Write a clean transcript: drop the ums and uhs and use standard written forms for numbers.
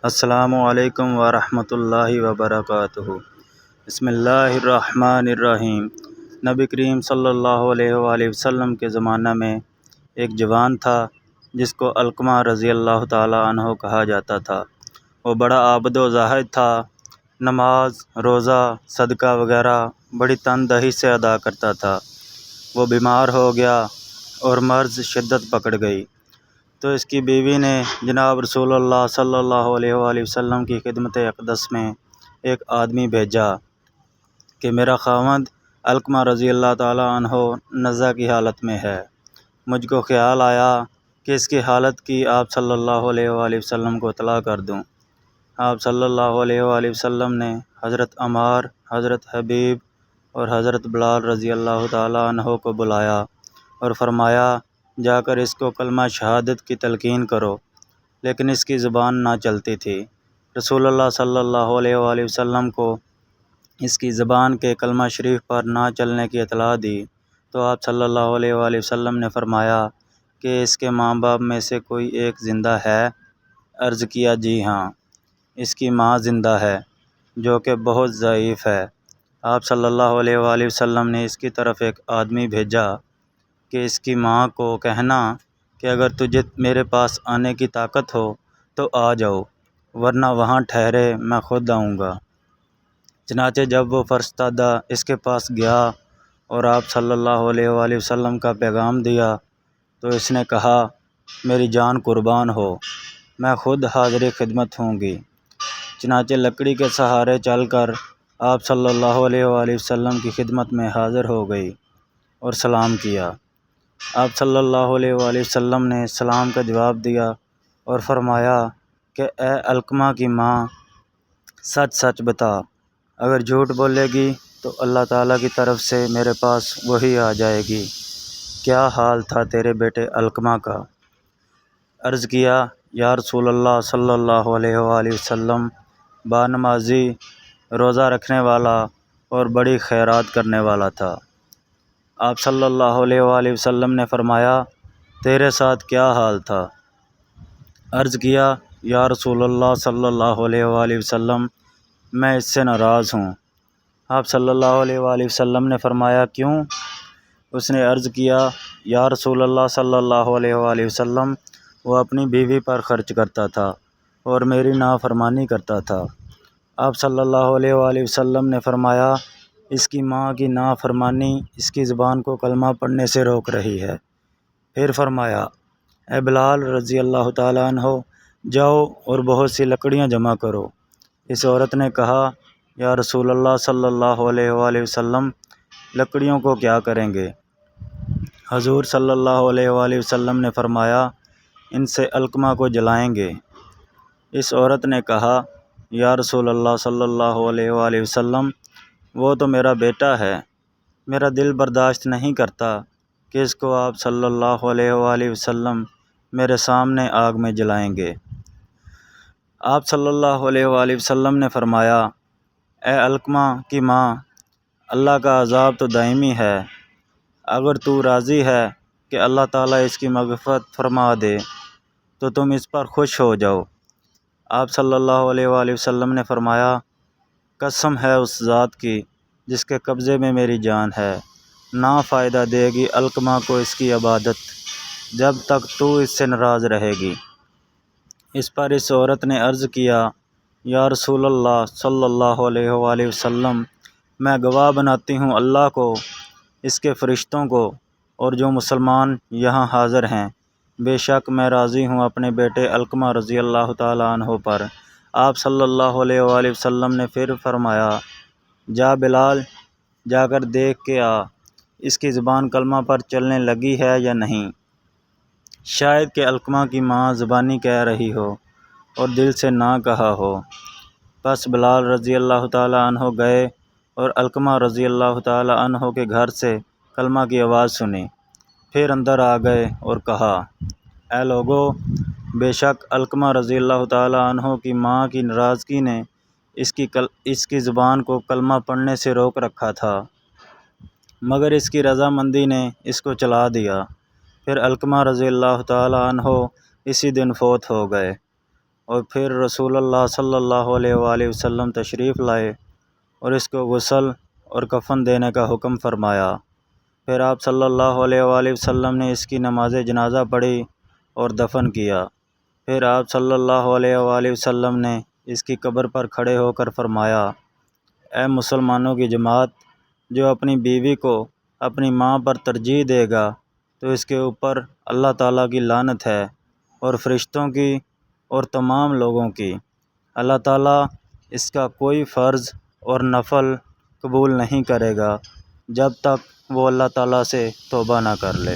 السلام علیکم ورحمۃ اللہ وبرکاتہ۔ بسم اللہ الرحمن الرحیم۔ نبی کریم صلی اللہ علیہ وآلہ وسلم کے زمانہ میں ایک جوان تھا جس کو علقمہ رضی اللہ تعالی عنہ کہا جاتا تھا۔ وہ بڑا عابد و زاہد تھا، نماز، روزہ، صدقہ وغیرہ بڑی تندہی سے ادا کرتا تھا۔ وہ بیمار ہو گیا اور مرض شدت پکڑ گئی تو اس کی بیوی نے جناب رسول اللہ صلی اللہ علیہ وآلہ وسلم کی خدمت اقدس میں ایک آدمی بھیجا کہ میرا خاوند علقمہ رضی اللہ تعالیٰ عنہ نزع کی حالت میں ہے۔ مجھ کو خیال آیا کہ اس کی حالت کی آپ صلی اللہ علیہ وآلہ وسلم کو اطلاع کر دوں۔ آپ صلی اللہ علیہ وآلہ وسلم نے حضرت عمار، حضرت حبیب اور حضرت بلال رضی اللہ تعالیٰ عنہ کو بلایا اور فرمایا جا کر اس کو کلمہ شہادت کی تلقین کرو، لیکن اس کی زبان نہ چلتی تھی۔ رسول اللہ صلی اللہ علیہ وآلہ وسلم کو اس کی زبان کے کلمہ شریف پر نہ چلنے کی اطلاع دی تو آپ صلی اللہ علیہ وآلہ وسلم نے فرمایا کہ اس کے ماں باپ میں سے کوئی ایک زندہ ہے؟ عرض کیا جی ہاں، اس کی ماں زندہ ہے جو کہ بہت ضعیف ہے۔ آپ صلی اللہ علیہ وآلہ وسلم نے اس کی طرف ایک آدمی بھیجا کہ اس کی ماں کو کہنا کہ اگر تجھے میرے پاس آنے کی طاقت ہو تو آ جاؤ، ورنہ وہاں ٹھہرے، میں خود آؤں گا۔ چنانچہ جب وہ فرستادہ اس کے پاس گیا اور آپ صلی اللہ علیہ وآلہ وسلم کا پیغام دیا تو اس نے کہا میری جان قربان ہو، میں خود حاضر خدمت ہوں گی۔ چنانچہ لکڑی کے سہارے چل کر آپ صلی اللہ علیہ وآلہ وسلم کی خدمت میں حاضر ہو گئی اور سلام کیا۔ آپ صلی اللہ علیہ وآلہ وسلم نے سلام کا جواب دیا اور فرمایا کہ اے علقمہ کی ماں، سچ سچ بتا، اگر جھوٹ بولے گی تو اللہ تعالیٰ کی طرف سے میرے پاس وحی آ جائے گی۔ کیا حال تھا تیرے بیٹے علقمہ کا؟ عرض کیا یا رسول اللہ صلی اللہ علیہ وآلہ وسلم، با نمازی، روزہ رکھنے والا اور بڑی خیرات کرنے والا تھا۔ آپ صلی اللہ علیہ وآلہ وسلم نے فرمایا تیرے ساتھ کیا حال تھا؟ عرض کیا یا رسول اللہ صلی اللہ علیہ وآلہ وسلم، میں اس سے ناراض ہوں۔ آپ صلی اللہ علیہ وآلہ وسلم نے فرمایا کیوں؟ اس نے عرض کیا یا رسول اللہ صلی اللہ علیہ وآلہ وسلم، وہ اپنی بیوی پر خرچ کرتا تھا اور میری نافرمانی کرتا تھا۔ آپ صلی اللہ علیہ وآلہ وسلم نے فرمایا اس کی ماں کی نافرمانی اس کی زبان کو کلمہ پڑھنے سے روک رہی ہے۔ پھر فرمایا اے بلال رضی اللہ تعالیٰ عنہ، جاؤ اور بہت سی لکڑیاں جمع کرو۔ اس عورت نے کہا یا رسول اللہ صلی اللہ علیہ وآلہ وسلم، لکڑیوں کو کیا کریں گے؟ حضور صلی اللہ علیہ وآلہ وسلم نے فرمایا ان سے علقمہ کو جلائیں گے۔ اس عورت نے کہا یا رسول اللہ صلی اللہ علیہ وآلہ وسلم، وہ تو میرا بیٹا ہے، میرا دل برداشت نہیں کرتا کہ اس کو آپ صلی اللہ علیہ وآلہ وسلم میرے سامنے آگ میں جلائیں گے۔ آپ صلی اللہ علیہ وآلہ وسلم نے فرمایا اے علقمہ کی ماں، اللہ کا عذاب تو دائمی ہے، اگر تو راضی ہے کہ اللہ تعالیٰ اس کی مغفرت فرما دے تو تم اس پر خوش ہو جاؤ۔ آپ صلی اللہ علیہ وآلہ وسلم نے فرمایا قسم ہے اس ذات کی جس کے قبضے میں میری جان ہے، نہ فائدہ دے گی علقمہ کو اس کی عبادت جب تک تو اس سے ناراض رہے گی۔ اس پر اس عورت نے عرض کیا یا رسول اللہ صلی اللہ علیہ وآلہ وسلم، میں گواہ بناتی ہوں اللہ کو، اس کے فرشتوں کو اور جو مسلمان یہاں حاضر ہیں، بے شک میں راضی ہوں اپنے بیٹے علقمہ رضی اللہ تعالیٰ عنہ پر۔ آپ صلی اللہ علیہ وآلہ وسلم نے پھر فرمایا جا بلال، جا کر دیکھ کے آ، اس کی زبان کلمہ پر چلنے لگی ہے یا نہیں، شاید کہ علقمہ کی ماں زبانی کہہ رہی ہو اور دل سے نہ کہا ہو۔ پس بلال رضی اللہ تعالیٰ عنہ گئے اور علقمہ رضی اللہ تعالیٰ عنہ کے گھر سے کلمہ کی آواز سنی، پھر اندر آ گئے اور کہا اے لوگو، بے شک علقمہ رضی اللہ تعالیٰ عنہ کی ماں کی ناراضگی نے اس کی زبان کو کلمہ پڑھنے سے روک رکھا تھا، مگر اس کی رضامندی نے اس کو چلا دیا۔ پھر علقمہ رضی اللہ تعالیٰ عنہ اسی دن فوت ہو گئے۔ اور پھر رسول اللہ صلی اللہ علیہ وآلہ وسلم تشریف لائے اور اس کو غسل اور کفن دینے کا حکم فرمایا۔ پھر آپ صلی اللہ علیہ وآلہ وسلم نے اس کی نماز جنازہ پڑھی اور دفن کیا۔ پھر آپ صلی اللہ علیہ وآلہ وسلم نے اس کی قبر پر کھڑے ہو کر فرمایا، اے مسلمانوں کی جماعت، جو اپنی بیوی کو اپنی ماں پر ترجیح دے گا تو اس کے اوپر اللہ تعالیٰ کی لعنت ہے اور فرشتوں کی اور تمام لوگوں کی۔ اللہ تعالیٰ اس کا کوئی فرض اور نفل قبول نہیں کرے گا جب تک وہ اللہ تعالیٰ سے توبہ نہ کر لے۔